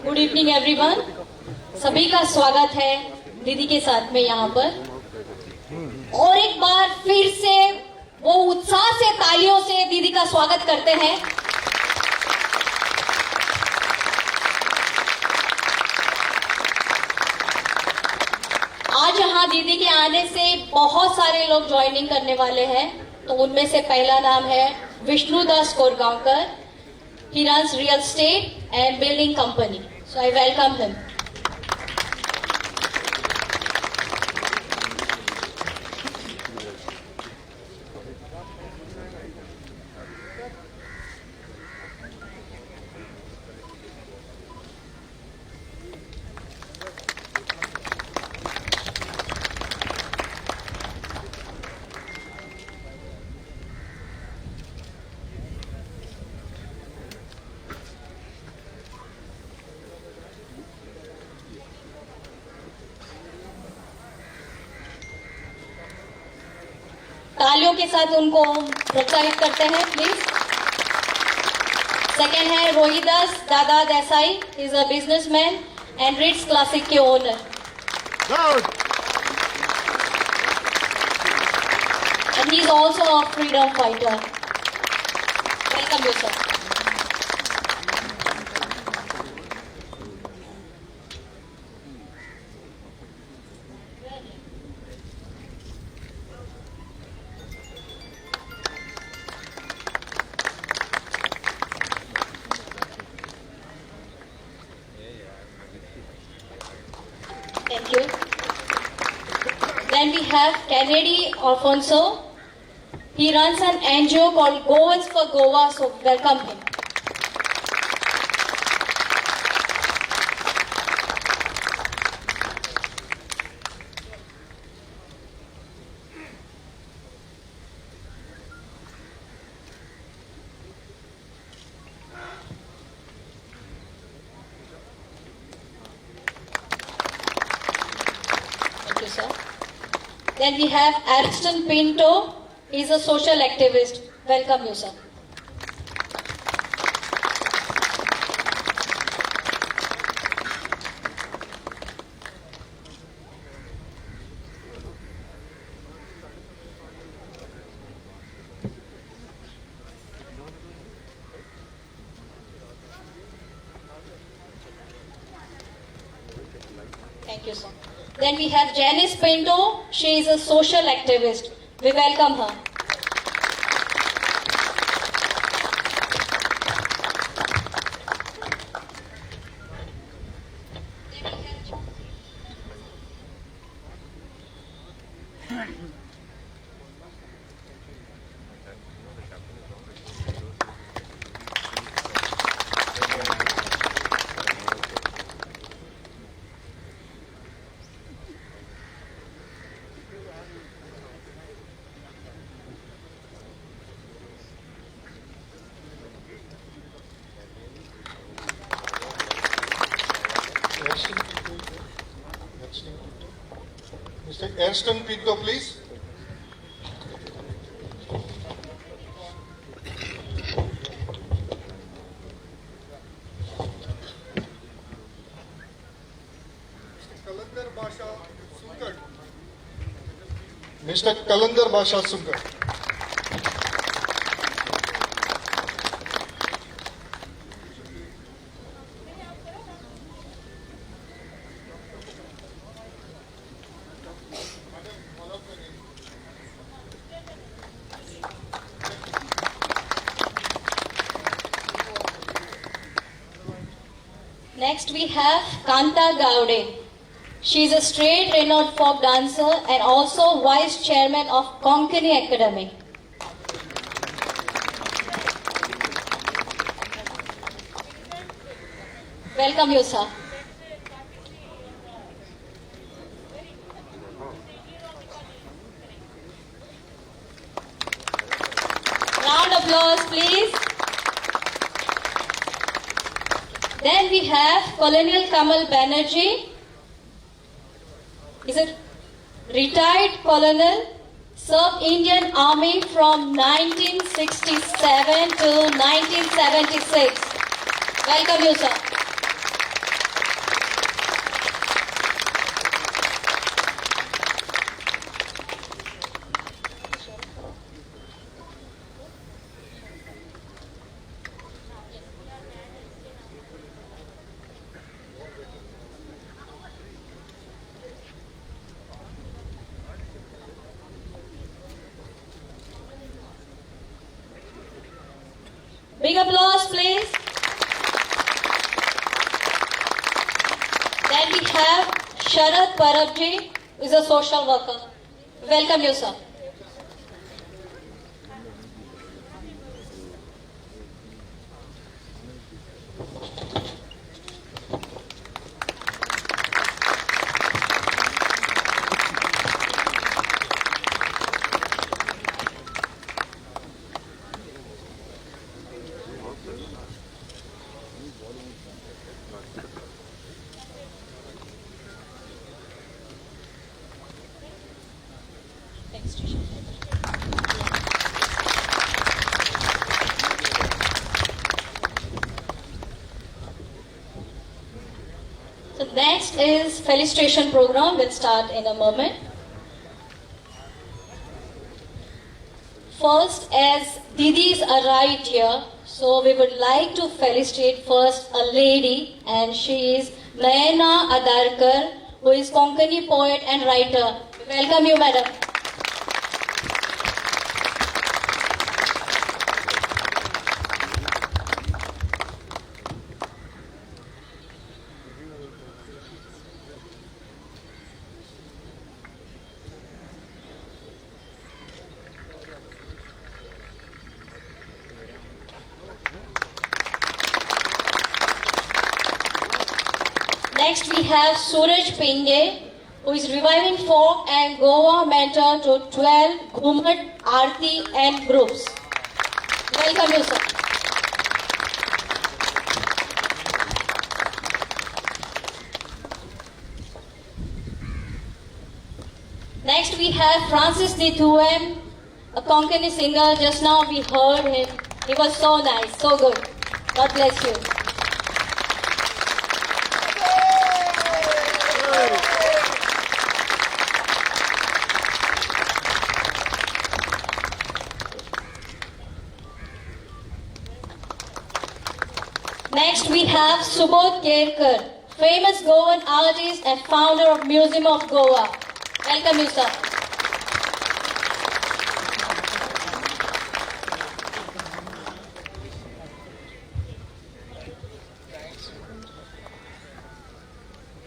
Good evening everyone. सभी का स्वागत है दीदी के साथ में यहाँ पर। और एक बार फिर से वो उत्साह से तालियों से दीदी का स्वागत करते हैं। आज यहाँ दीदी के आने से बहुत सारे लोग ज्वाइनिंग करने वाले हैं। तो उनमें से पहला नाम है Vishnudas Korgaonkar. He runs real estate and building company. So I welcome him. तालियों के साथ उनको प्रोत्साहित करते हैं प्लीज। सेकेंड है Rohidas Dada Desai. He is a businessman and Ritz Classic के owner. And he is also a freedom fighter. Welcome you sir. Thank you. Then we have Kennedy Alfonso. He runs an NGO called Goans for Goa, so welcome him. Sir. Then we have Ariston Pinto. He is a social activist. Welcome you, sir. Thank you, sir. Then we have Janice Pinto. She is a social activist. We welcome her. Mr. Ariston Pinto, please. Mr. Kalandar Basha Sunkar. Next we have Kanta Gowde. She is a straight renowned folk dancer and also vice chairman of Konkani Academy. Welcome you, sir. Round of applause, please. Then we have Colonel Kamal Banerjee. Is it retired colonel, served Indian Army from 1967 to 1976. Welcome you, sir. Big applause, please. Then we have Sharad Parabji, who is a social worker. Welcome you, sir. So next is felicitation program. Will start in a moment. First, as Didis arrived here, so we would like to felicitate first a lady, and she is Nayana Adarkar, who is Konkani poet and writer. Welcome you, madam. Next we have Suraj Pinge, who is reviving folk and Goa mentor to 12 Ghumat, Aarti and groups. Welcome you, sir. Next we have Francis Nithuem, a Konkani singer. Just now we heard him. He was so nice, so good. God bless you. Next we have Subodh Kerkar, famous Goan artist and founder of Museum of Goa. Welcome you, sir.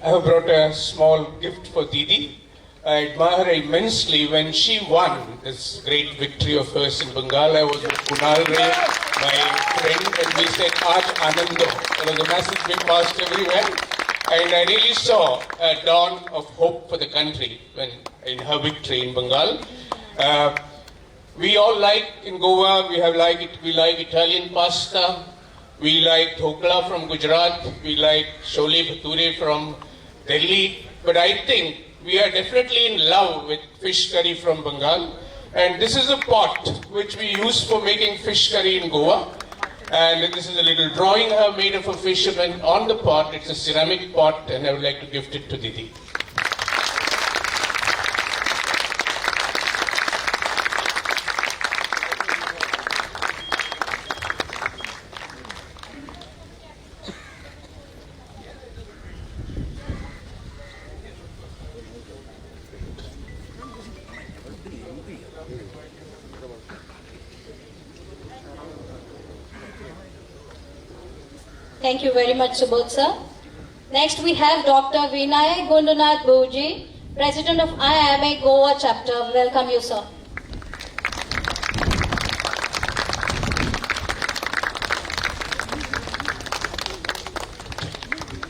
I have brought a small gift for Didi. I admire her immensely. When she won this great victory of hers in Bengal, I was with Kunal Ray, my friend, and we said, Aaj Anando. There was a message being passed everywhere. And I really saw a dawn of hope for the country when in her victory in Bengal. We all like in Goa, we like Italian pasta, we like dhokla from Gujarat, we like chole bhature from Delhi, but I think we are definitely in love with fish curry from Bengal. And this is a pot which we use for making fish curry in Goa. And this is a little drawing I have made of a fisherman on the pot. It's a ceramic pot, and I would like to gift it to Didi. Thank you very much, Subodh sir. Next we have Dr. Vinay Gundunath Bhuji, President of IIMA Goa chapter. Welcome you, sir.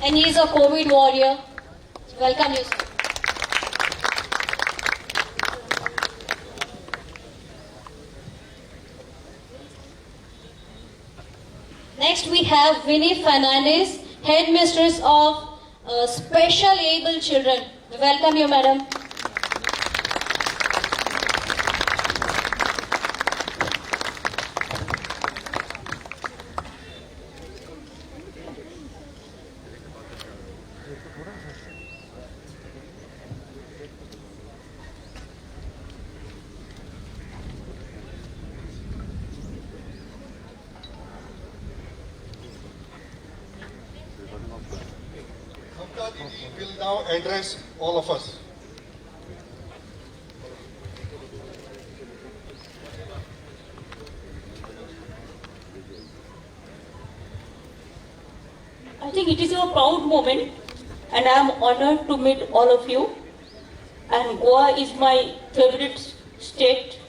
And he is a COVID warrior. Welcome you, sir. Next we have Winnie Fernandez, Headmistress of Special Able Children. Welcome you, madam. Mamta Didi will now address all of us. it is a proud moment, and I am honored to meet all of you. And Goa is my favorite state.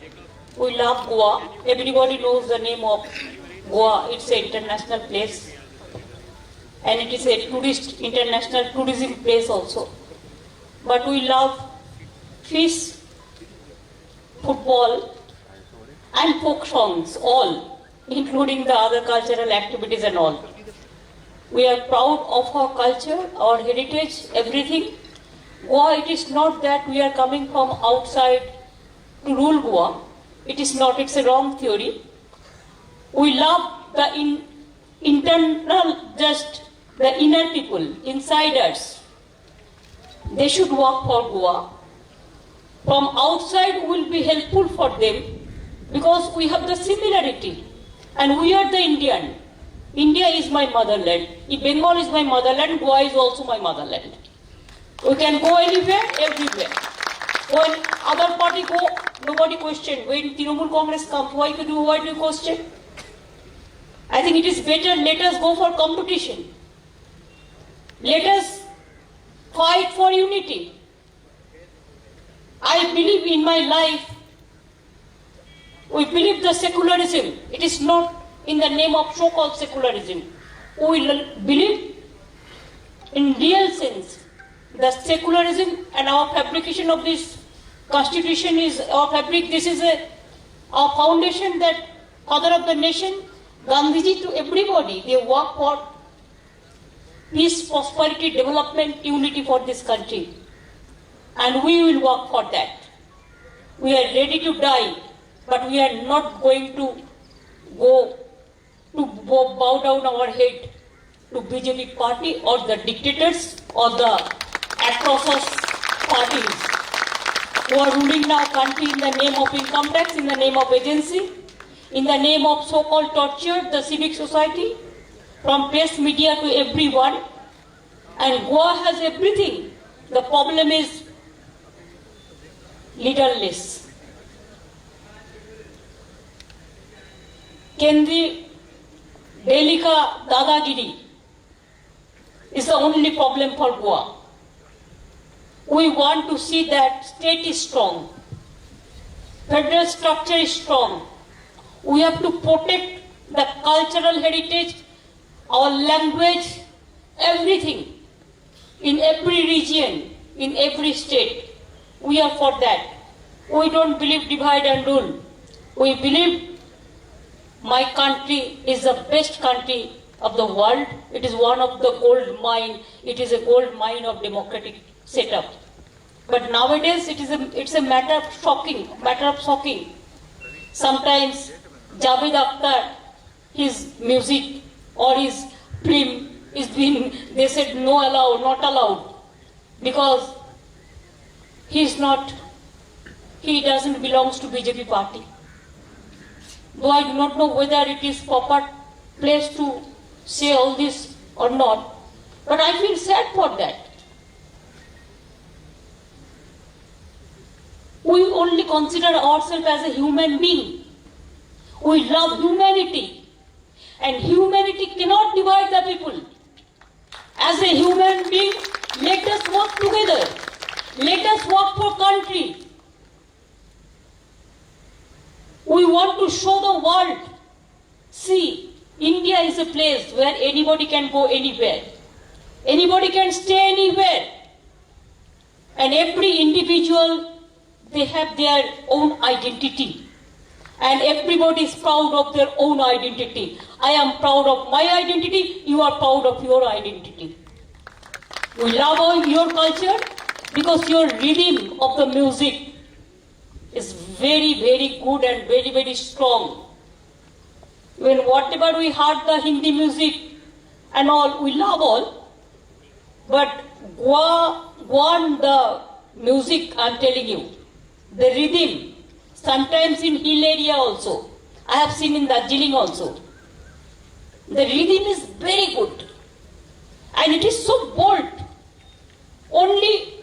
We love Goa. Everybody knows the name of Goa. It's an international place, and it is a international tourism place also. But we love fish, football, and folk songs, all, including the other cultural activities and all. We are proud of our culture, our heritage, everything. Goa, it is not that we are coming from outside to rule Goa. It is not, it's a wrong theory. We love the internal, just the inner people, insiders. They should work for Goa. From outside will be helpful for them because we have the similarity and we are the Indian. India is my motherland. If Bengal is my motherland, Goa is also my motherland. We can go anywhere, everywhere. When other party go, nobody question. When Trinamool Congress comes, why do you question? I think it is better, let us go for competition. Let us fight for unity. I believe in my life, we believe the secularism. It is not in the name of so-called secularism. We believe in real sense. The secularism and our fabrication of this constitution is our fabric. This is our foundation, that father of the nation, Gandhiji, to everybody. They work for peace, prosperity, development, unity for this country. And we will work for that. We are ready to die, but we are not going to bow down our head to BJP party or the dictators or the atrocious parties who are ruling our country in the name of income tax, in the name of agency, in the name of so-called torture, the civic society, from press media to everyone. And Goa has everything. The problem is leaderless. Kendi Delhi ka dadagiri is the only problem for Goa. We want to see that state is strong, federal structure is strong. We have to protect the cultural heritage, our language, everything, in every region, in every state. We are for that. We don't believe divide and rule. We believe my country is the best country of the world. It is one of the gold mine. It is a gold mine of democratic setup. But nowadays it's a matter of shocking. Sometimes Javed Akhtar, his music or his film is being, they said no allowed, not allowed, because he doesn't belongs to BJP party. Though I do not know whether it is proper place to say all this or not, but I feel sad for that. We only consider ourselves as a human being. We love humanity, and humanity cannot divide the people. As a human being, let us work together. Let us work for country. We want to show the world, see, India is a place where anybody can go anywhere. Anybody can stay anywhere. And every individual, they have their own identity. And everybody is proud of their own identity. I am proud of my identity, you are proud of your identity. We love your culture because your rhythm of the music is very, very good and very, very strong. When whatever we heard the Hindi music and all, we love all. But Goa, the music, I'm telling you, the rhythm, sometimes in hill area also. I have seen in Darjeeling also. The rhythm is very good. And it is so bold. Only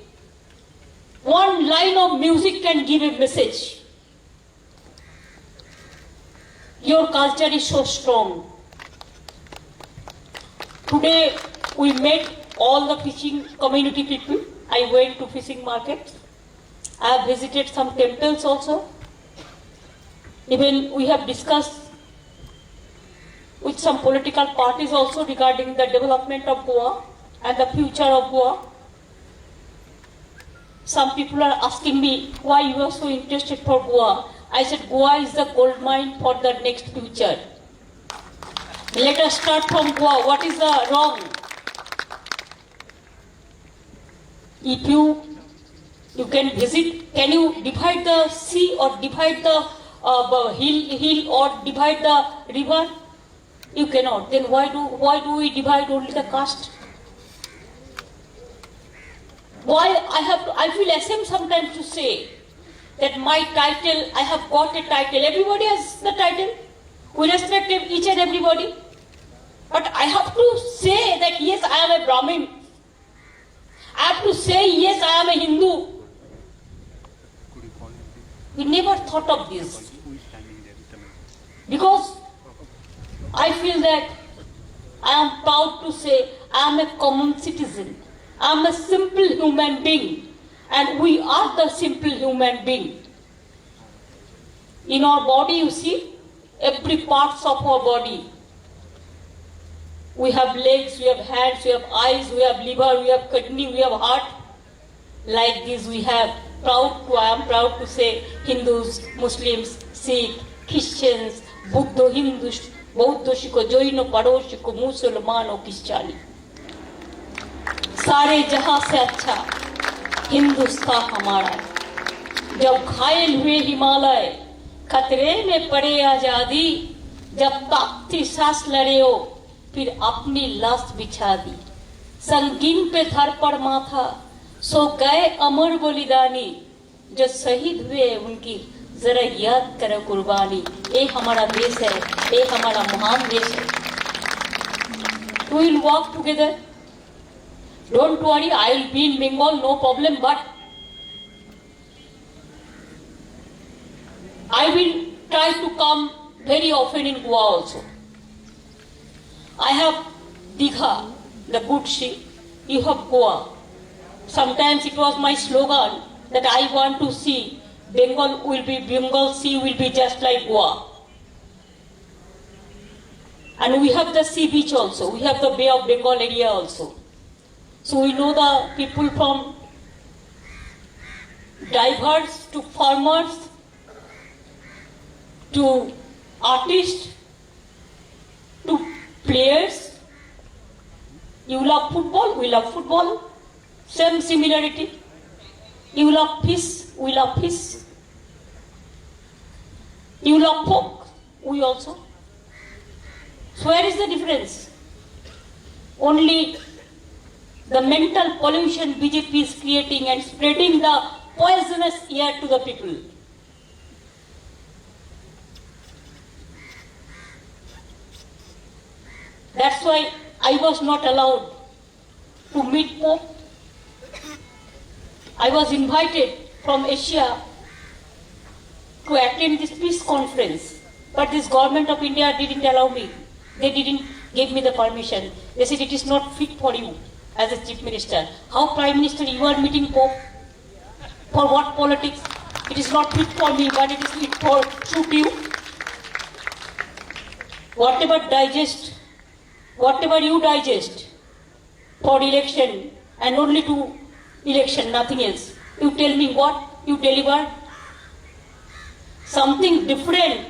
one line of music can give a message. Your culture is so strong. Today, We met all the fishing community people. I went to fishing markets. I have visited some temples also. Even we have discussed with some political parties also regarding the development of Goa and the future of Goa. Some people are asking me why you are so interested for Goa. I said Goa is the gold mine for the next future. Let us start from Goa. What is the wrong? If you can visit, can you divide the sea or divide the hill or divide the river? You cannot. Then why do we divide only the caste? Why I feel ashamed sometimes to say that my title, I have got a title. Everybody has the title. We respect each and everybody. But I have to say that yes, I am a Brahmin. I have to say yes, I am a Hindu. We never thought of this. Because I feel that I am proud to say I am a common citizen. I am a simple human being. And we are the simple human being. In our body, you see, every parts of our body. We have legs, we have hands, we have eyes, we have liver, we have kidney, we have heart. Like this we have. I am proud to say Hindus, Muslims, Sikh, Christians, Buddha, Hindus, Bauddha, Shiko, Jaino, Padoshiko, Musulmano, Kristiyani. सारे जहां से अच्छा हिंदुस्तान हमारा। जब घायल हुए हिमालय, खतरे में पड़े आजादी, जब ताकती सांस लड़े हो, फिर अपनी लाश बिछा दी। संगीन पे धर पर माथा, सो गए अमर बलिदानी, जो शहीद हुए उनकी जरा याद करो कुर्बानी। ये हमारा देश है, ये हमारा महान देश है। We will walk together. Don't worry, I will be in Bengal, no problem, but I will try to come very often in Goa also. I have Digha, the good sea. You have Goa. Sometimes it was my slogan that I want to see Bengal sea will be just like Goa. And we have the sea beach also. We have the Bay of Bengal area also. So we know the people from divers to farmers to artists to players. You love football, we love football. Same similarity. You love fish, we love fish. You love pork, we also. So where is the difference? Only the mental pollution BJP is creating and spreading the poisonous air to the people. That's why I was not allowed to meet Pope. I was invited from Asia to attend this peace conference, but this government of India didn't allow me. They didn't give me the permission. They said it is not fit for you as a chief minister. How Prime Minister you are meeting Pope? For what politics? It is not fit for me, but it is fit for suit you. Whatever you digest for election and only to election, nothing else. You tell me what you deliver? Something different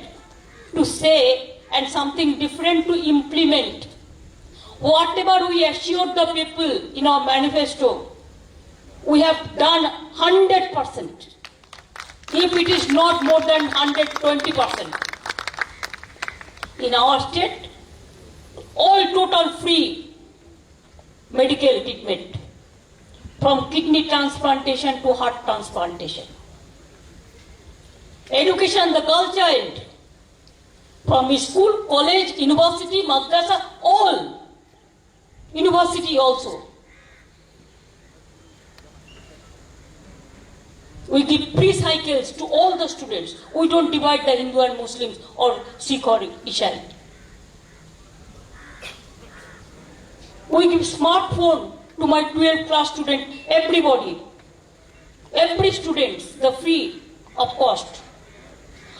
to say and something different to implement. Whatever we assured the people in our manifesto, we have done 100%. If it is not more than 120%. In our state, all total free medical treatment, from kidney transplantation to heart transplantation. Education, the girl child, from school, college, university, madrasa, all. University also. We give free cycles to all the students. We don't divide the Hindu and Muslims or Sikh or Ishai. We give smartphone to my 12th class student, everybody. Every student, the free of cost.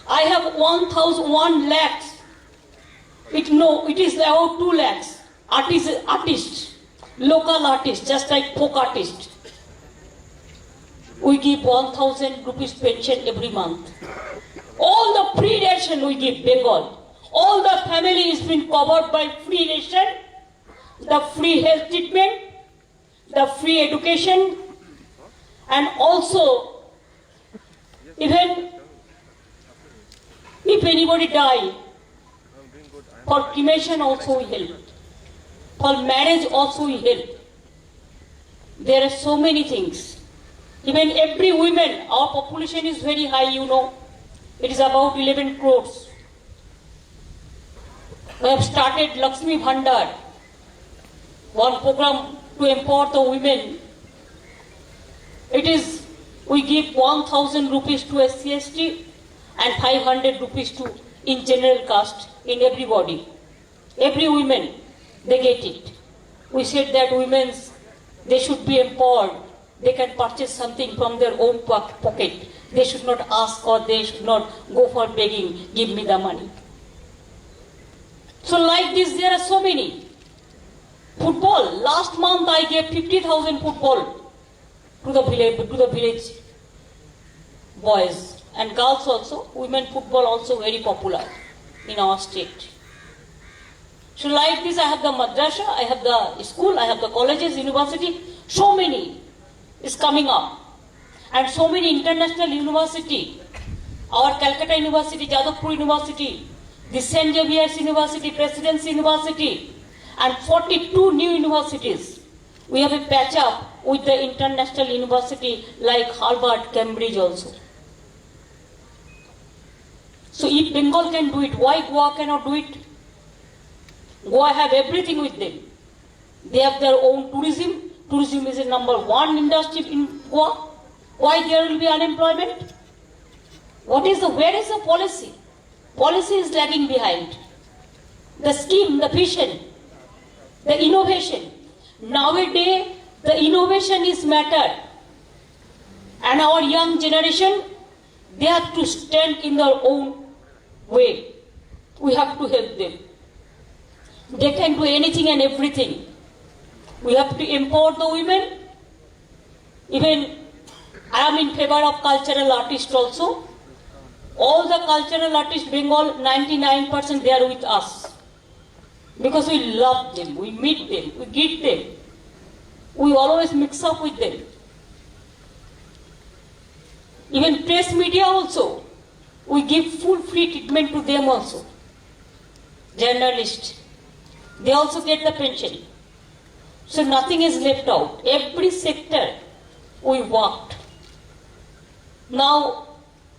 I have 1,001 lakhs. It is about 2 lakhs. Artists, local artists, just like folk artists. We give 1,000 rupees pension every month. All the free ration we give Bengal. All the family is been covered by free ration, the free health treatment, the free education, and also even if anybody die, for cremation also we help. For marriage also we help. There are so many things. Even every woman, our population is very high, you know. It is about 11 crores. We have started Lakshmi Bhandar, one program to empower the women. It is, we give 1,000 rupees to SC/ST and 500 rupees to in general caste in everybody. Every woman, they get it. We said that women, they should be empowered. They can purchase something from their own pocket. They should not ask or they should not go for begging, give me the money. So like this, there are so many. Football, last month I gave 50,000 football to the village boys and girls also. Women football also very popular in our state. So like this, I have the madrasa, I have the school, I have the colleges, university, so many is coming up. And so many international university, our Calcutta University, Jadavpur University, the St. Xavier's University, Presidency University, and 42 new universities. We have a patch up with the international university like Harvard, Cambridge also. So if Bengal can do it, why Goa cannot do it? Goa have everything with them. They have their own tourism. Tourism is the #1 industry in Goa. Why there will be unemployment? Where is the policy? Policy is lagging behind. The scheme, the vision, the innovation. Nowadays, the innovation is matter. And our young generation, they have to stand in their own way. We have to help them. They can do anything and everything. We have to empower the women. Even I am in favor of cultural artists also. All the cultural artists, Bengal, 99% they are with us. Because we love them, we meet them, we greet them. We always mix up with them. Even press media also, we give full free treatment to them also. Journalists, they also get the pension. So nothing is left out. Every sector we worked. Now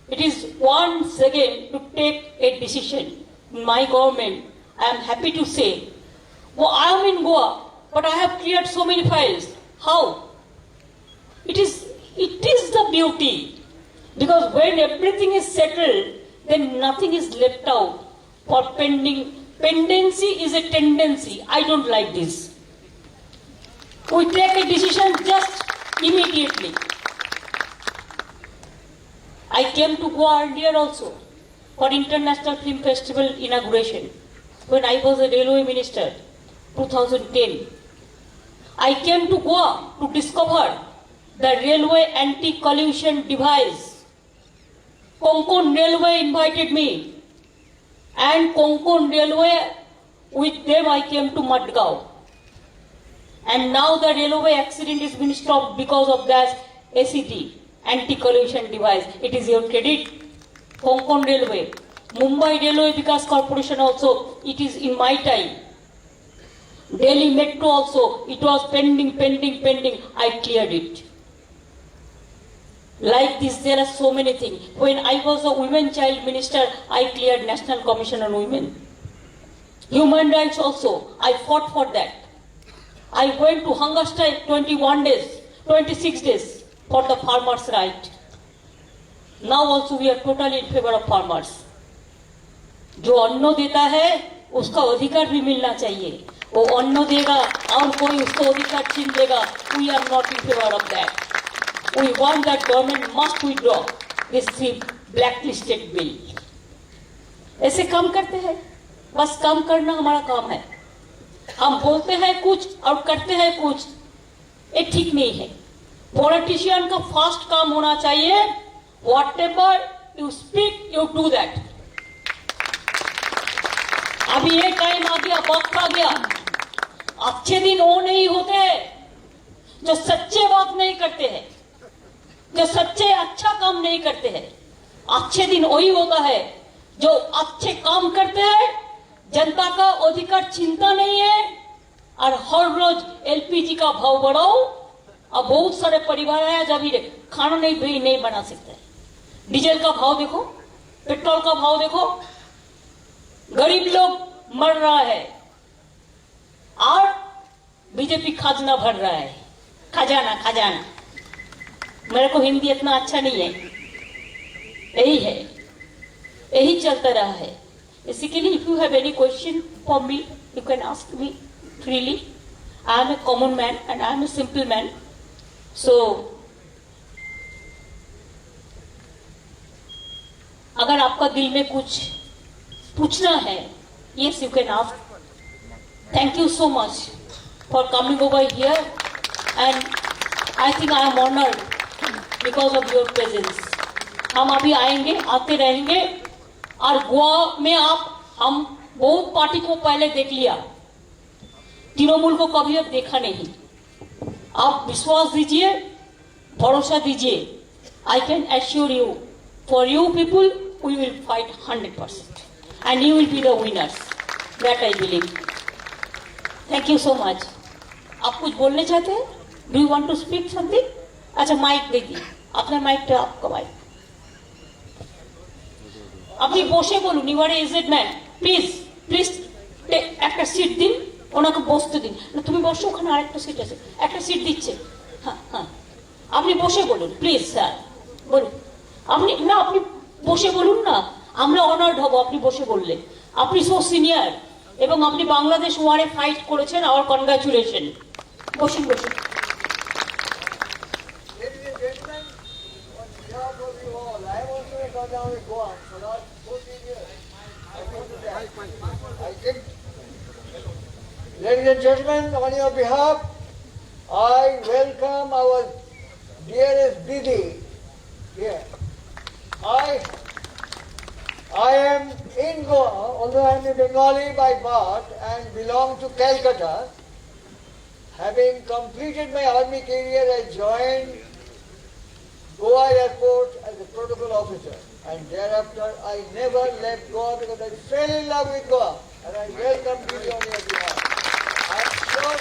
it is once again to take a decision. My government, I am happy to say, well, I am in Goa, but I have cleared so many files. How? It is the beauty. Because when everything is settled, then nothing is left out for pending. Pendency is a tendency. I don't like this. We take a decision just immediately. I came to Goa earlier also for International Film Festival inauguration when I was a railway minister, 2010. I came to Goa to discover the railway anti-collusion device. Konkan Railway invited me, and Konkan Railway, with them I came to Madgaon. And now the railway accident is been stopped because of that ACD, anti-collusion device. It is your credit. Konkan Railway, Mumbai Railway Vikas Corporation also, it is in my time. Delhi Metro also, it was pending. I cleared it. Like this, there are so many things. When I was a women child minister, I cleared National Commission on Women. Human rights also, I fought for that. I went to hunger strike 21 days, 26 days for the farmers' right. Now also we are totally in favor of farmers. जो अन्न देता है उसका अधिकार भी मिलना चाहिए. वो अन्न देगा और कोई उसको अधिकार छीन देगा. We are not in favor of that. We want that government must withdraw this blacklisted bill. ऐसे काम करते हैं, बस काम करना हमारा काम है. हम बोलते हैं कुछ और करते हैं कुछ, ये ठीक नहीं है. पॉलिटिशियन का फर्स्ट काम होना चाहिए, whatever you speak, you do that. अभी ये टाइम आ गया, वक्त आ गया. अच्छे दिन वो नहीं होते जो सच्चे बात नहीं करते हैं, जो सच्चे अच्छा काम नहीं करते हैं. अच्छे दिन वही होता है जो अच्छे काम करते हैं, जनता का अधिकार चिंता नहीं है, और हर रोज एलपीजी का भाव बढ़ाओ. अब बहुत सारे परिवार है जब खाना नहीं बना सकते. डीजल का भाव देखो, पेट्रोल का भाव देखो, गरीब लोग मर रहा है और बीजेपी खजाना भर रहा है. खजाना मेरे को हिंदी इतना अच्छा नहीं है, यही है, यही चलता रहा है. Basically, if you have any question for me, you can ask me freely. I am a common man and I am a simple man. So, अगर आपका दिल में कुछ पूछना है, yes, you can ask. Thank you so much for coming over here, and I think I am honored because of your presence. हम अभी आएंगे, आते रहेंगे. और गोवा में हम बहुत पार्टी को पहले देख लिया, तृणमूल को कभी अब देखा नहीं. आप विश्वास दीजिए, भरोसा दीजिए. I can assure you, for you people we will fight 100% and you will be the winners. That I believe. Thank you so much. आप कुछ बोलने चाहते हैं? Do you want to speak something? अच्छा, माइक देखिए, अपना माइक तो आपका माइक. আপনি বসে বলুন. You are aged man, please একটা সিট দিন, ওনাকে বসতে দিন. তুমি বসো, ওখানে আরেকটা সিট আছে, একটা সিট দিচ্ছে. হ্যাঁ, আপনি বসে বলুন প্লিজ স্যার, বলুন. আপনি বসে বলুন না, আমরা অনার্ড হব আপনি বসে বললে. আপনি সো সিনিয়র এবং আপনি বাংলাদেশ ওয়ারে ফাইট করেছেন. Our congratulation. বসুন. Ladies and gentlemen, on your behalf, I welcome our dearest Didi here. I am in Goa, although I am a Bengali by birth and belong to Calcutta. Having completed my army career, I joined Goa Airport as a protocol officer, and thereafter I never left Goa because I fell in love with Goa, and I welcome Didi on your behalf. I am sure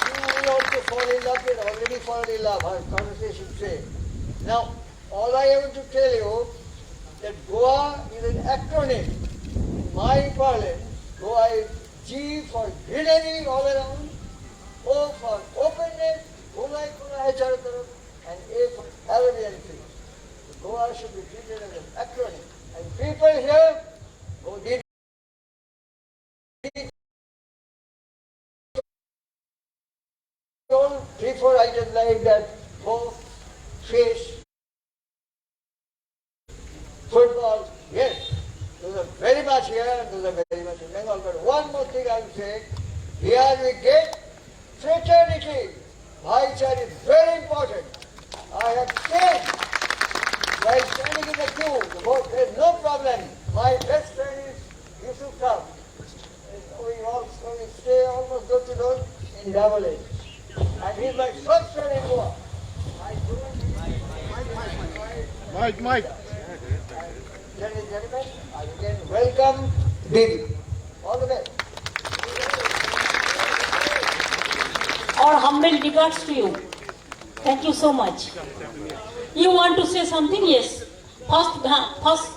you will also fall in love. You already fallen in love, our conversation says. Now, all I want to tell you that Goa is an acronym. In my parlance, Goa is G for greenery all around, O for openness, and A for Arabian trees. Goa should be treated as an acronym. And people here who did three, four items like that, both fish, football, yes, those are very much here and those are very much in Bengal. But one more thing I will say, here we get fraternity. Bhaichar is very important. I have said while standing in the queue, there is no problem. My best friend is Yusuf Khan. We stay almost door to door in Double A. And he is my first friend in Goa. Mike. Ladies and gentlemen, I again welcome Didi. All the best. Our humble regards to you. Thank you so much. You want to say something? Yes. First.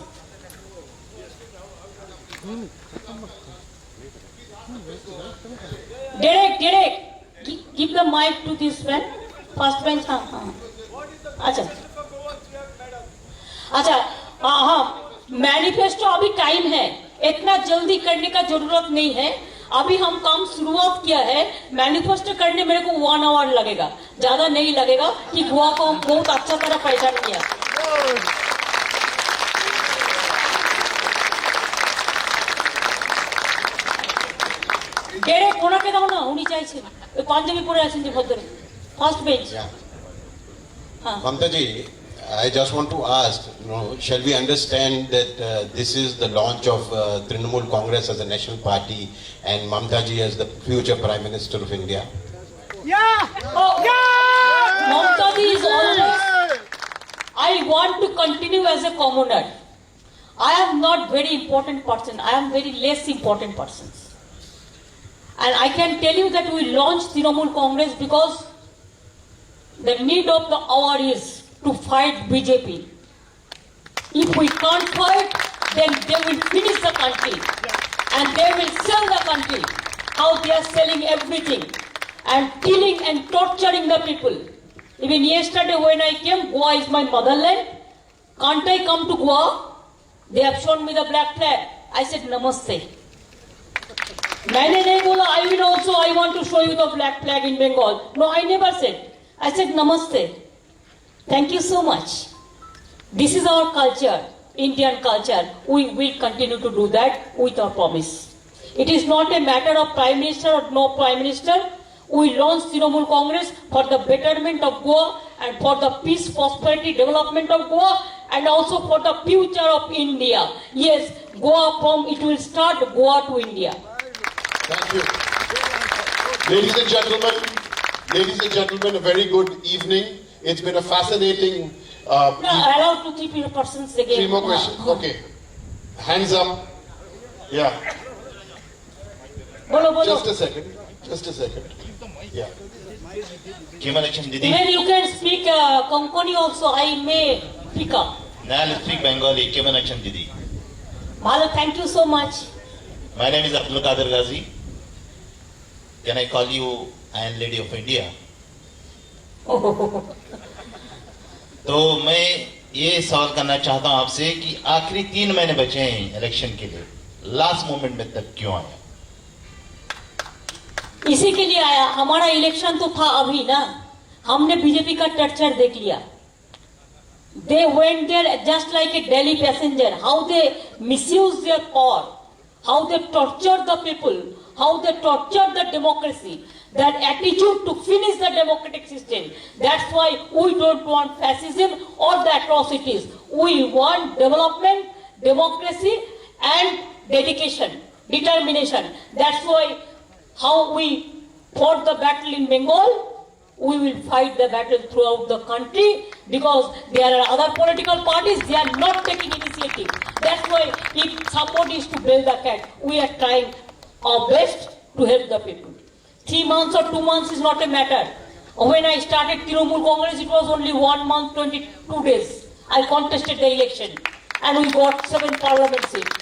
Derek, give the mic to this man. First bench. अच्छा, manifesto अभी time है, इतना जल्दी करने का जरूरत नहीं है. अभी हम काम शुरुआत किया है, मैनिफेस्टो करने मेरे को 1 आवर लगेगा, ज्यादा नहीं लगेगा, कि गोवा को हम बहुत अच्छा तरह पहचान किया। डेरे कोनाके दाও না, উনি চাইছেন ওই পাঞ্জাবি পরে আছেন যে ভদ্র ফার্স্ট বেঞ্চ। হ্যাঁ Mamta ji, I just want to ask, shall we understand that this is the launch of Trinamool Congress as a national party and Mamta ji as the future Prime Minister of India? Mamta ji is always. I want to continue as a commoner. I am not very important person. I am very less important person. And I can tell you that we launched Trinamool Congress because the need of the hour is to fight BJP. If we can't fight, then they will finish the country and they will sell the country. How they are selling everything and killing and torturing the people. Even yesterday when I came, Goa is my motherland. Can't I come to Goa? They have shown me the black flag. I said namaste. मैंने नहीं बोला I will also I want to show you the black flag in Bengal. No, I never said. I said namaste. Thank you so much. This is our culture, Indian culture. We will continue to do that with our promise. It is not a matter of Prime Minister or no Prime Minister. We launched Trinamool Congress for the betterment of Goa and for the peace, prosperity, development of Goa and also for the future of India. Yes, Goa it will start Goa to India. Thank you. Ladies and gentlemen, a very good evening. It's been a fascinating. Allow 2-3 persons again. 3 more questions. Okay. Hands up. Yeah. Bolo. Just a second. Yeah. Didi. When you can speak Konkani also, I may pick up. Now I'll speak Bengali. Kemanacham Didi. Bhala, thank you so much. My name is Abdul Qadir Ghazi. Can I call you Iron Lady of India? तो मैं ये सवाल करना चाहता हूं आपसे कि आखिरी 3 महीने बचे हैं इलेक्शन के लिए, लास्ट मोमेंट में तक क्यों आया? इसी के लिए आया, हमारा इलेक्शन तो था अभी ना, हमने बीजेपी का टर्चर देख लिया. They went there just like a Delhi passenger. How they misuse their power, how they torture the people, how they torture the democracy. That attitude to finish the democratic system. That's why we don't want fascism or the atrocities. We want development, democracy, and dedication, determination. That's why how we fought the battle in Bengal, we will fight the battle throughout the country because there are other political parties, they are not taking initiative. That's why if somebody is to build the cat, we are trying our best to help the people. 3 months or 2 months is not a matter. When I started Trinamool Congress, it was only 1 month, 22 days. I contested the election and we got 7 parliament seats.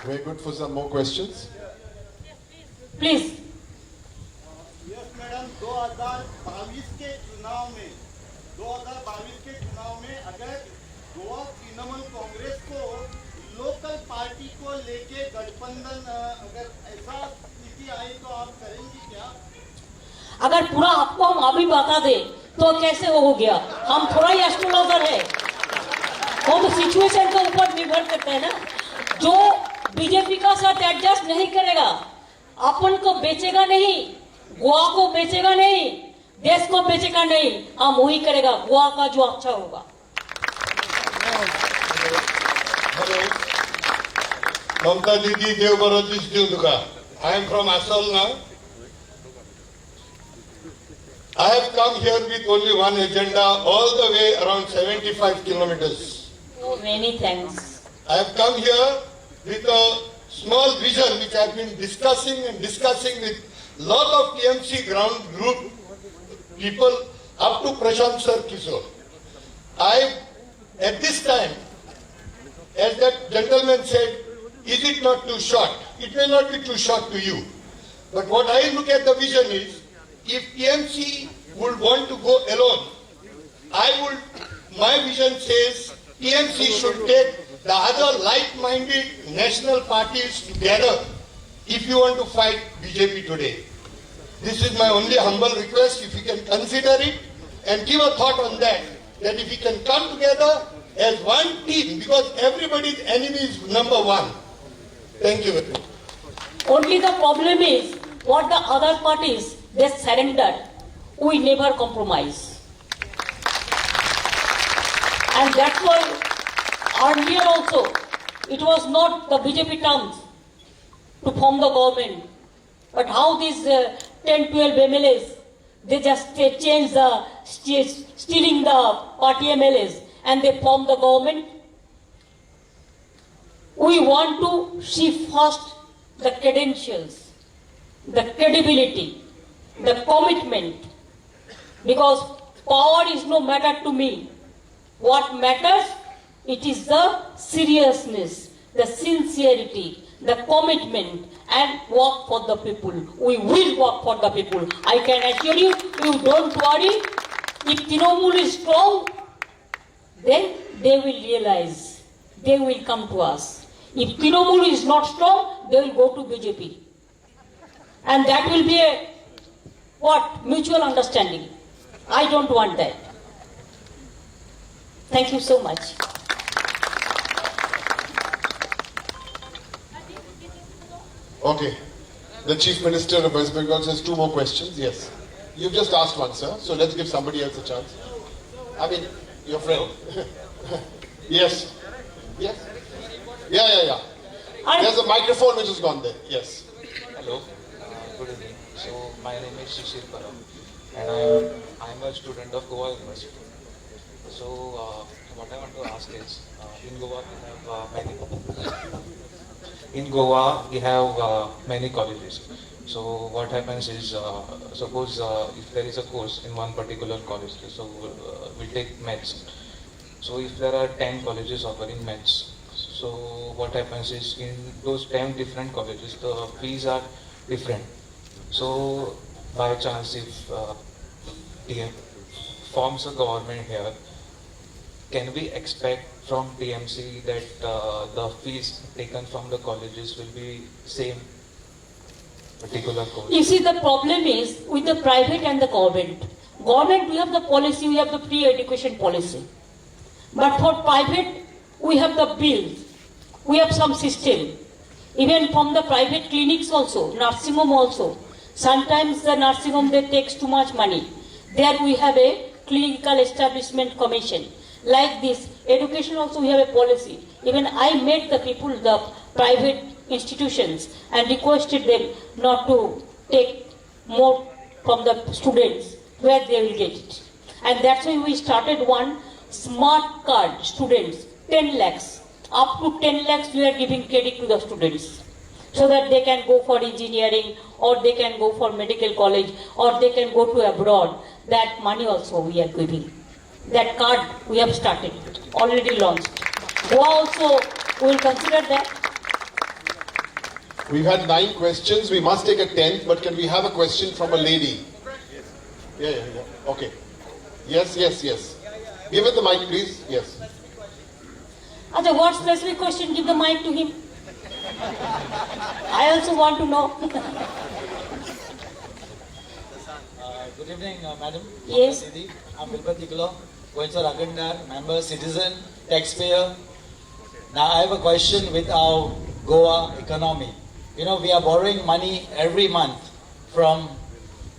Very good for some more questions. Please. Yes madam, 2022 के चुनाव में अगर गोवा तृणमूल कांग्रेस को local party को लेके गठबंधन, अगर ऐसा स्थिति आई तो आप करेंगी क्या? अगर पूरा आपको हम अभी बता दे तो कैसे हो गया? हम थोड़ा ही एस्ट्रोलॉजर है, वो तो सिचुएशन के ऊपर निर्भर करते हैं ना. जो बीजेपी का साथ एडजस्ट नहीं करेगा, अपन को बेचेगा नहीं, गोवा को बेचेगा नहीं, देश को बेचेगा नहीं, हम वही करेगा गोवा का जो अच्छा होगा. Hello. Mamta Didi, Devbaraji Stilduka. I am from Assam now. I have come here with only one agenda, all the way around 75 kilometers. Oh, many thanks. I have come here with a small vision which I have been discussing with lot of TMC ground group people up to Prashant Sir Kishore. At this time, as that gentleman said, is it not too short? It may not be too short to you. But what I look at the vision is, if TMC would want to go alone, my vision says TMC should take the other like-minded national parties together if you want to fight BJP today. This is my only humble request, if you can consider it and give a thought on that if we can come together as one team, because everybody's enemy is number one. Thank you very much. Only the problem is, what the other parties, they surrendered. We never compromise. And that's why earlier also, it was not the BJP terms to form the government. But how these 10, 12 MLAs, they just change the, stealing the party MLAs and they form the government. We want to see first the credentials, the credibility, the commitment, because power is no matter to me. What matters, it is the seriousness, the sincerity, the commitment, and work for the people. We will work for the people. I can assure you, you don't worry. If Trinamool is strong, then they will realize, they will come to us. If Trinamool is not strong, they will go to BJP. And that will be a, mutual understanding. I don't want that. Thank you so much. Okay. The Chief Minister of West Bengal says 2 more questions. Yes. You've just asked one, sir. So let's give somebody else a chance. I mean, your friend. Yes. Yes. Yeah. There's a microphone which has gone there. Yes. Hello. Good evening. So my name is Shishir Param, and I'm a student of Goa University. So what I want to ask is, in Goa we have many colleges. So what happens is, suppose if there is a course in one particular college, so we take maths. So if there are 10 colleges offering maths, so what happens is, in those 10 different colleges, the fees are different. So by chance, if TM forms a government here, can we expect from TMC that the fees taken from the colleges will be same particular course? You see, the problem is with the private and the government. Government, we have the policy, we have the free education policy. But for private, we have the bills, we have some system. Even from the private clinics also, nursing home also. Sometimes the nursing home, they takes too much money. There we have a clinical establishment commission. Like this, education also we have a policy. Even I met the people, the private institutions, and requested them not to take more from the students where they will get it. And that's why we started one smart card students, 10 lakhs. Up to 10 lakhs we are giving credit to the students, so that they can go for engineering, or they can go for medical college, or they can go to abroad. That money also we are giving. That card we have started, already launched. Goa also, we will consider that. We've had 9 questions. We must take a 10th, but can we have a question from a lady? Yeah. Okay. Yes. Give it the mic, please. Yes. Acha, what specific question? Give the mic to him. I also want to know. Good evening, madam. Yes. I'm Bilbat Diklo, Goinchar Agandar, member, citizen, taxpayer. Now I have a question with our Goa economy. You know, we are borrowing money every month from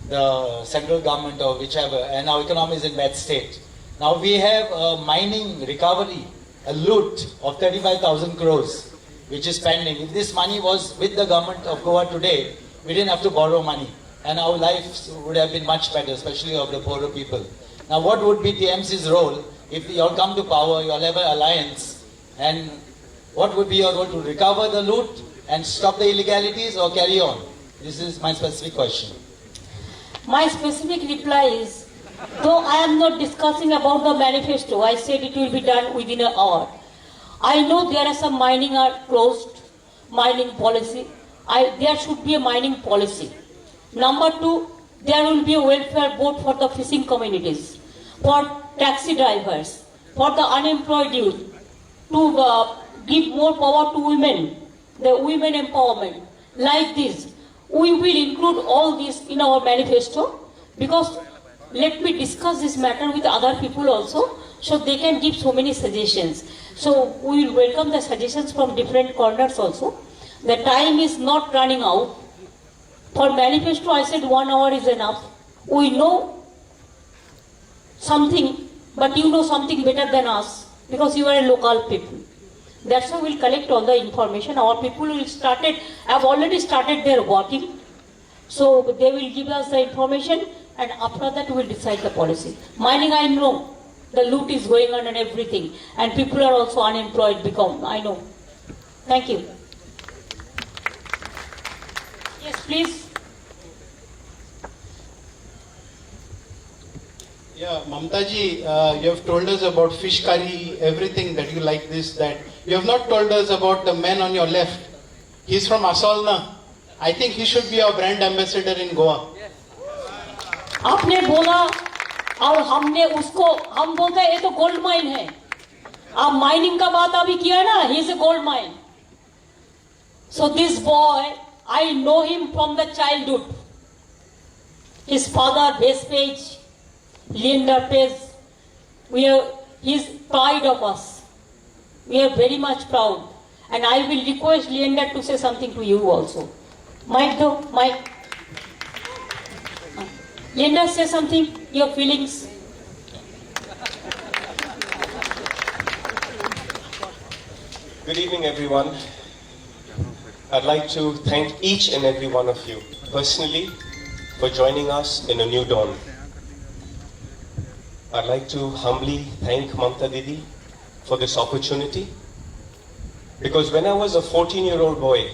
the central government or whichever, and our economy is in bad state. Now we have a mining recovery, a loot of 35,000 crores, which is pending. If this money was with the government of Goa today, we didn't have to borrow money, and our lives would have been much better, especially of the poorer people. Now what would be TMC's role if you all come to power, you all have an alliance, and what would be your role to recover the loot and stop the illegalities or carry on? This is my specific question. My specific reply is, though I am not discussing about the manifesto, I said it will be done within an hour. I know there are some mining are closed, mining policy. There should be a mining policy. Number 2, there will be a welfare board for the fishing communities, for taxi drivers, for the unemployed youth, to give more power to women, the women empowerment. Like this, we will include all this in our manifesto, because let me discuss this matter with other people also, so they can give so many suggestions. So we will welcome the suggestions from different corners also. The time is not running out. For manifesto, I said 1 hour is enough. We know something, but you know something better than us, because you are a local people. That's why we'll collect all the information. Our people will have already started their working. So they will give us the information, and after that we will decide the policy. Mining, I know the loot is going on and everything, and people are also unemployed I know. Thank you. Yes, please. Yeah, Mamta ji, you have told us about fish curry, everything that you like this, that. You have not told us about the man on your left. He's from Asolna. I think he should be our brand ambassador in Goa. आपने बोला और हमने उसको हम बोलते हैं ये तो गोल्ड माइन है. आप माइनिंग का बात अभी किया ना, he is a gold mine. So this boy, I know him from the childhood. His father, Base Page, Leander Page, he's pride of us. We are very much proud. And I will request Leander to say something to you also. Mike though, Mike. Leander, say something, your feelings. Good evening, everyone. I'd like to thank each and every one of you personally for joining us in a new dawn. I'd like to humbly thank Mamta Didi for this opportunity, because when I was a 14-year-old boy,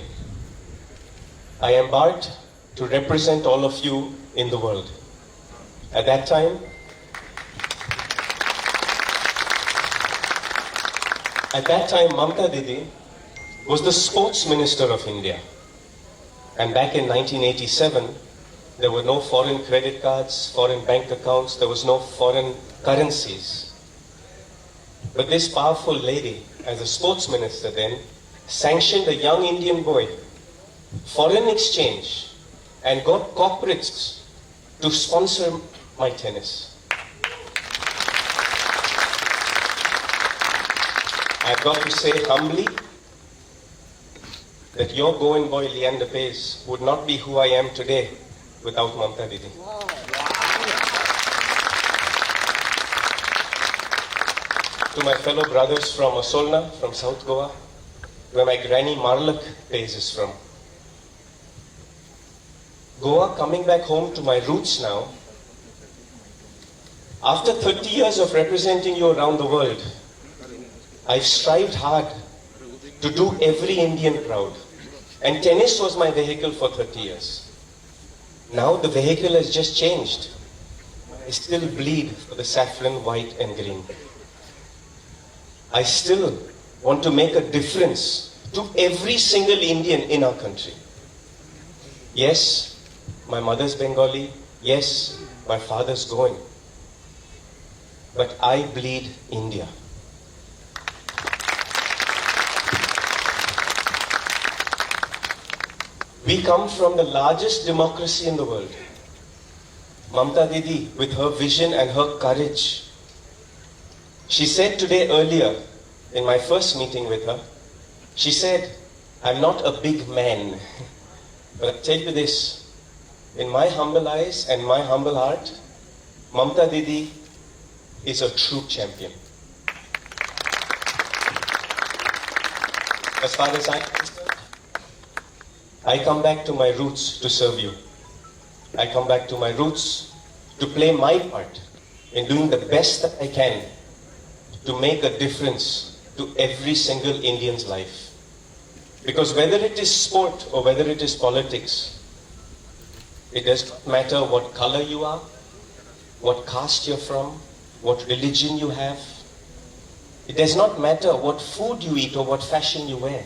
I embarked to represent all of you in the world. At that time, Mamta Didi was the sports minister of India. And back in 1987, there were no foreign credit cards, foreign bank accounts, there was no foreign currencies. But this powerful lady, as a sports minister then, sanctioned a young Indian boy, foreign exchange, and got corporates to sponsor my tennis. I've got to say humbly that your Goan boy Leander Pace would not be who I am today without Mamta Didi. To my fellow brothers from Asolna, from South Goa, where my granny Marlak Pace is from. Goa, coming back home to my roots now, after 30 years of representing you around the world, I've strived hard to do every Indian proud. And tennis was my vehicle for 30 years. Now the vehicle has just changed. I still bleed for the saffron, white and green. I still want to make a difference to every single Indian in our country. Yes, my mother's Bengali. Yes, my father's Goan. But I bleed India. We come from the largest democracy in the world. Mamta Didi, with her vision and her courage, she said today earlier, in my first meeting with her, she said, I'm not a big man, but I tell you this, in my humble eyes and my humble heart, Mamta Didi is a true champion. As far as I'm concerned, I come back to my roots to serve you. I come back to my roots to play my part in doing the best that I can to make a difference to every single Indian's life. Because whether it is sport or whether it is politics, it does not matter what color you are, what caste you're from, what religion you have. It does not matter what food you eat or what fashion you wear.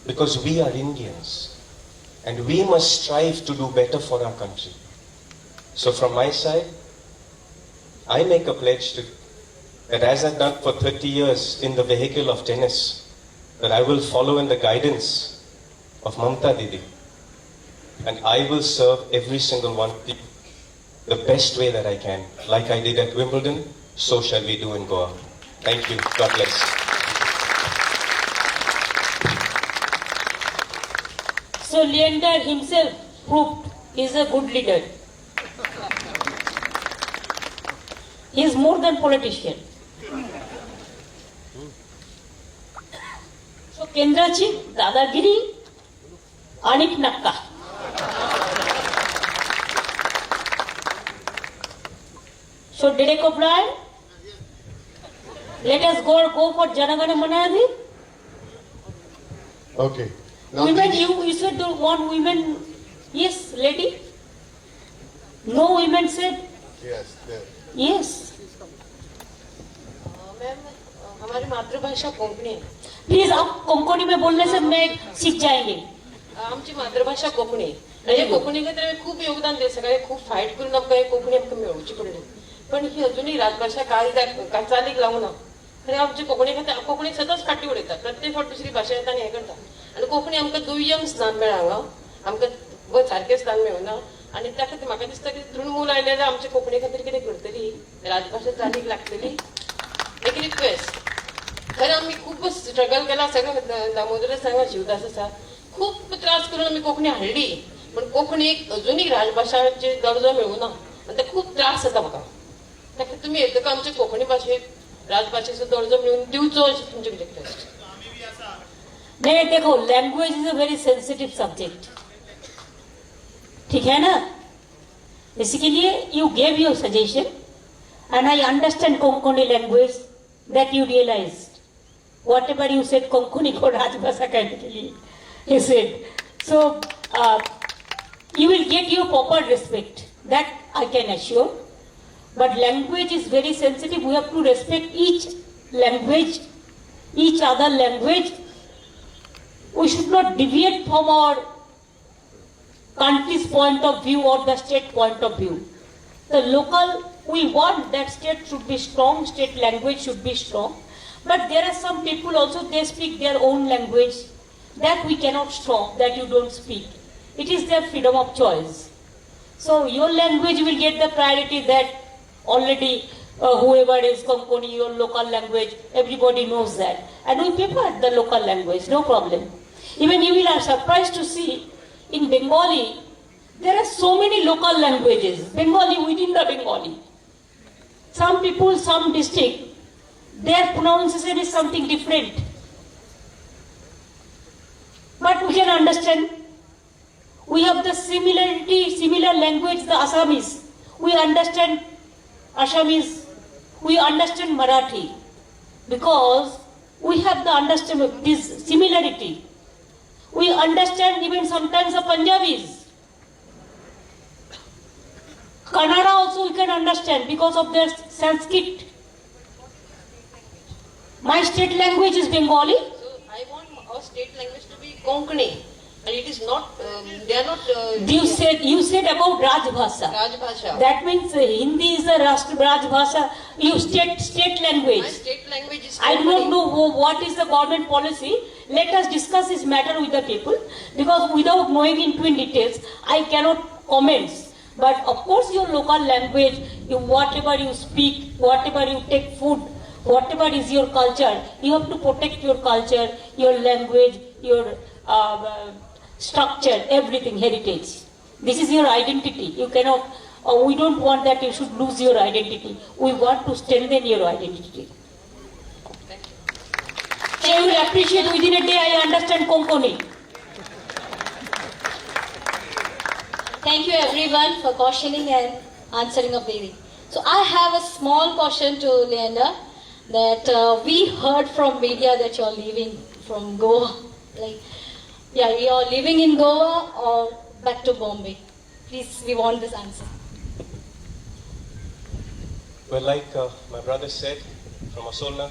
Because we are Indians and we must strive to do better for our country. So from my side, I make a pledge to that as I've done for 30 years in the vehicle of tennis, that I will follow in the guidance of Mamta Didi. And I will serve every single one of you the best way that I can. Like I did at Wimbledon, so shall we do in Goa. Thank you. God bless. So Leander himself proved he is a good leader. He is more than politician. So केंद्राची दादागिरी आणि नक्का. So Derek O'Brien, let us go for Janagana Manadi. Okay. Now Women, Didi- you said don't want women. Yes, lady. No women said Yes, there. yes. Ma'am हमारी मातृभाषा कोंकणी आहे. Please आप कोंकणी में बोलने से मैं सीख जाएंगे. आमची मातृभाषा कोंकणी म्हणजे कोंकणी खातीर खूप योगदान दिले सगळे खूप फायट करून आमकां कोंकणी आमकां मेळोवची पडली पण ही अजूनही राजभाषा काल चालीक लावना खरें आमची कोंकणी खातीर कोंकणी सदांच फाटी उडयता प्रत्येक फावट दुसरी भाशा येता आनी हें करता आनी कोंकणी आमकां दुय्यम स्थान मेळ्ळा हांगा आमकां सारकें स्थान मेळना आनी त्या खातीर म्हाका दिसता की तृणमूल आयले जाल्यार आमच्या कोंकणी खातीर कितें करतली राजभाषा चालीक लागतली एक रिक्वेस्ट खरें आमी खूब स्ट्रगल केला सगळें दामोदर सांगा शिवदास आसा खूप त्रास करून आमी कोंकणी हाडली पण कोंकणीक अजुनूय राजभाषाचे दर्जो मेळूना आनी ते खूब त्रास जाता म्हाका ताका तुमी येतका आमचे कोंकणी भाशेक राजभाषेचो दर्जो मेळून दिवचो अशें तुमचे रिक्वेस्ट. नहीं देखो, language is a very sensitive subject. ठीक है ना? इसी लिए you gave your suggestion and I understand Konkani language that you realise whatever you said Konkani को राजभाषा कहने के लिए you said. So you will get your proper respect, that I can assure. But language is very sensitive. We have to respect each language, each other language. We should not deviate from our country's point of view or the state point of view. The local, we want that state should be strong, state language should be strong. But there are some people also, they speak their own language. That we cannot stop, that you don't speak. It is their freedom of choice. So your language will get the priority that already whoever is Konkani, your local language, everybody knows that. And we prefer the local language, no problem. Even you will are surprised to see in Bengali, there are so many local languages. Bengali within the Bengali. Some people, some district, their pronunciation is something different. But we can understand. We have the similar language, the Assamese. We understand Assamese. We understand Marathi. Because we have the understanding this similarity. We understand even sometimes the Punjabis. Kannada also we can understand because of their Sanskrit. My state language is Bengali. So I want our state language to be Konkani and it is not they are not You said about Rajbhasha. Rajbhasha. That means Hindi is the Rajbhasha. You state language. My state language is I do not Konkani. know what is the government policy. Let us discuss this matter with the people because without knowing in details, I cannot comment. But of course, your local language, whatever you speak, whatever you take food, whatever is your culture, you have to protect your culture, your language, your structure, everything, heritage. This is your identity. You cannot, we don't want that you should lose your identity. We want to strengthen your identity. So you will appreciate within a day I understand Konkani. Thank you everyone for cautioning and answering of Devi. So I have a small caution to Leander that we heard from media that you're leaving from Goa. You're living in Goa or back to Bombay. Please, we want this answer. Well, like my brother said, from Asolna,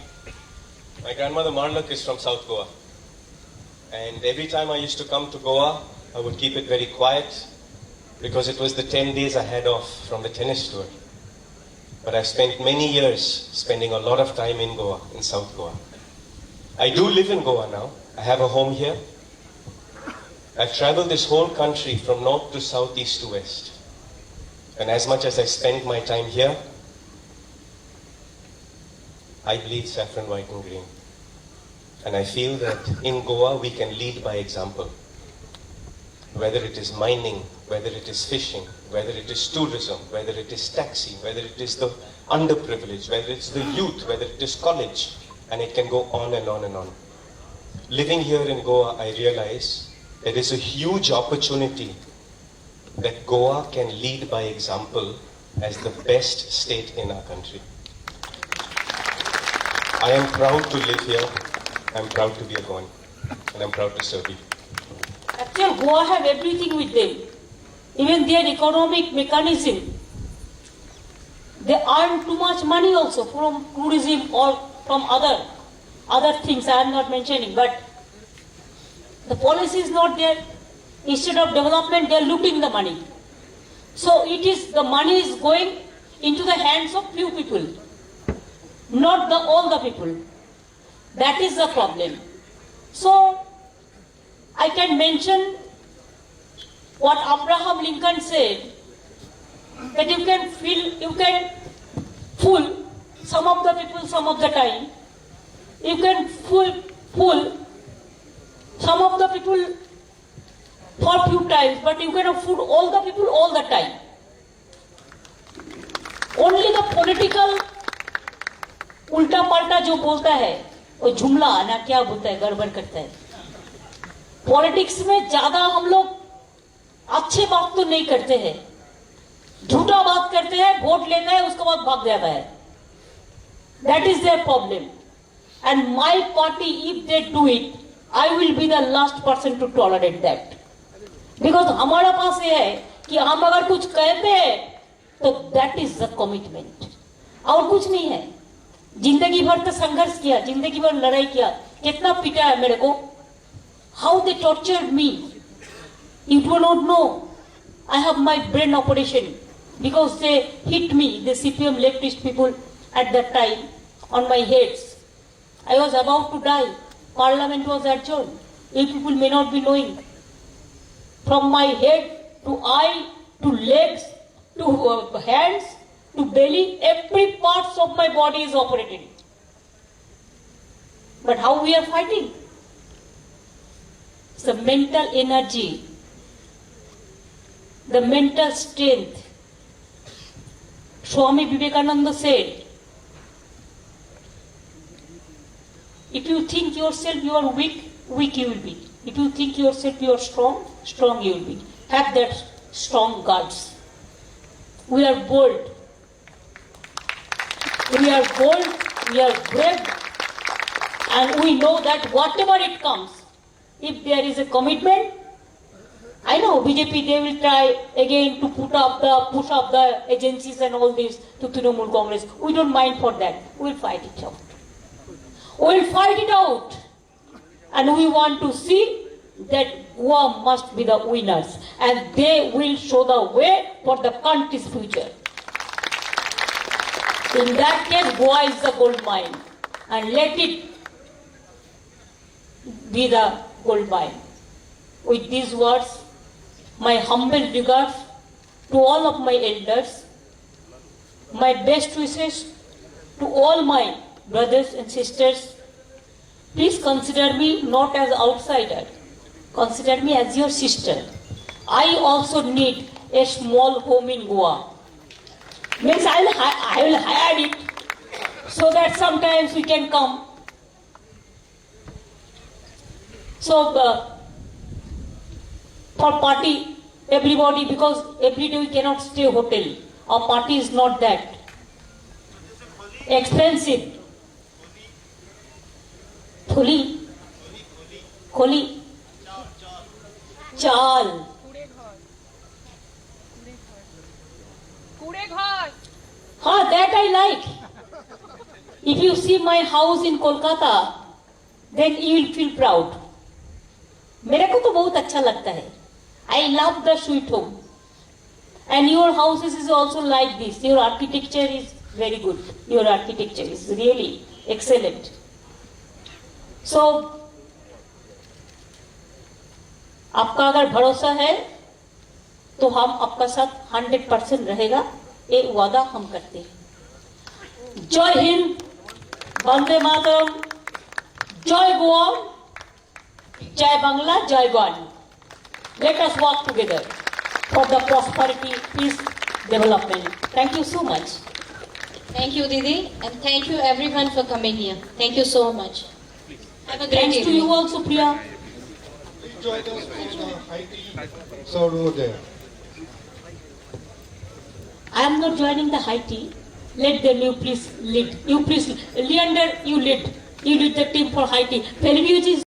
my grandmother Marlak is from South Goa. And every time I used to come to Goa, I would keep it very quiet because it was the 10 days I had off from the tennis tour. but I've spent many years spending a lot of time in Goa, in South Goa. I do live in Goa now. I have a home here. I've traveled this whole country from north to south, east to west. And as much as I spend my time here, I bleed saffron, white and green. And I feel that in Goa we can lead by example. Whether it is mining, whether it is fishing, whether it is tourism, whether it is taxi, whether it is the underprivileged, whether it's the youth, whether it is college, and it can go on and on and on. Living here in Goa, I realize there is a huge opportunity that Goa can lead by example as the best state in our country. I am proud to live here. I am proud to be a Goan, and I am proud to serve you. Actually, Goa have everything with them. Even their economic mechanism. They earn too much money also from tourism or from other things I am not mentioning. But the policy is not there. Instead of development, they are looting the money. So the money is going into the hands of few people, not all the people. That is the problem. So I can mention what Abraham Lincoln said, that you can fool some of the people some of the time. You can fool some of the people for few times, but you cannot fool all the people all the time. Only the political उल्टा पलटा जो बोलता है वो जुमला ना क्या बोलता है, गड़बड़ करता है. पॉलिटिक्स में ज्यादा हम लोग अच्छे बात तो नहीं करते हैं, झूठा बात करते हैं, वोट लेते हैं, उसके बाद भाग जाता है. That is their problem. And my party, if they do it, I will be the last person to tolerate that. Because हमारा पास ये है कि हम अगर कुछ कहते हैं तो that is the commitment. और कुछ नहीं है. जिंदगी भर तो संघर्ष किया, जिंदगी भर लड़ाई किया, कितना पीटा है मेरे को. How they tortured me. You do not know. I have my brain operation because they hit me, the CPM leftist people at that time on my heads. I was about to die. Parliament was adjourned. You people may not be knowing. From my head to eye to legs to hands to belly, every part of my body is operated. But how we are fighting? It's the mental energy, the mental strength. Swami Vivekananda said, if you think yourself you are weak, weak you will be. If you think yourself you are strong, strong you will be. Have that strong guts. We are bold. We are bold, we are brave, and we know that whatever it comes, if there is a commitment, I know BJP, they will try again to push up the agencies and all this to Trinamool Congress. We don't mind for that. We will fight it out. We will fight it out. And we want to see that Goa must be the winners. And they will show the way for the country's future. In that case, Goa is the gold mine. And let it be the gold mine. With these words, my humble regards to all of my elders, my best wishes to all my brothers and sisters. Please consider me not as outsider. Consider me as your sister. I also need a small home in Goa. Means I will hire it so that sometimes we can come. So for party, everybody, because every day we cannot stay hotel. Our party is not that expensive. Kholi, chal. That I like. If you see my house in Kolkata, then you will feel proud. मेरे को तो बहुत अच्छा लगता है. I love the sweet home. And your houses is also like this. Your architecture is very good. Your architecture is really excellent. So, आपका अगर भरोसा है तो हम आपका साथ 100% रहेगा, ये वादा हम करते हैं। जय हिंद, वंदे मातरम, जय गोवा, जय बांग्ला, जय ग्वाली। Let us work together for the prosperity, peace, development. Thank you so much. Thank you, Didi, and thank you everyone for coming here. Thank you so much. Have a great Thanks to evening. you also, Priya. Join us in high tea. So over there. I am not joining the high tea. Let them, you please lead. You please, Leander, you lead. You lead the team for high tea. Felview is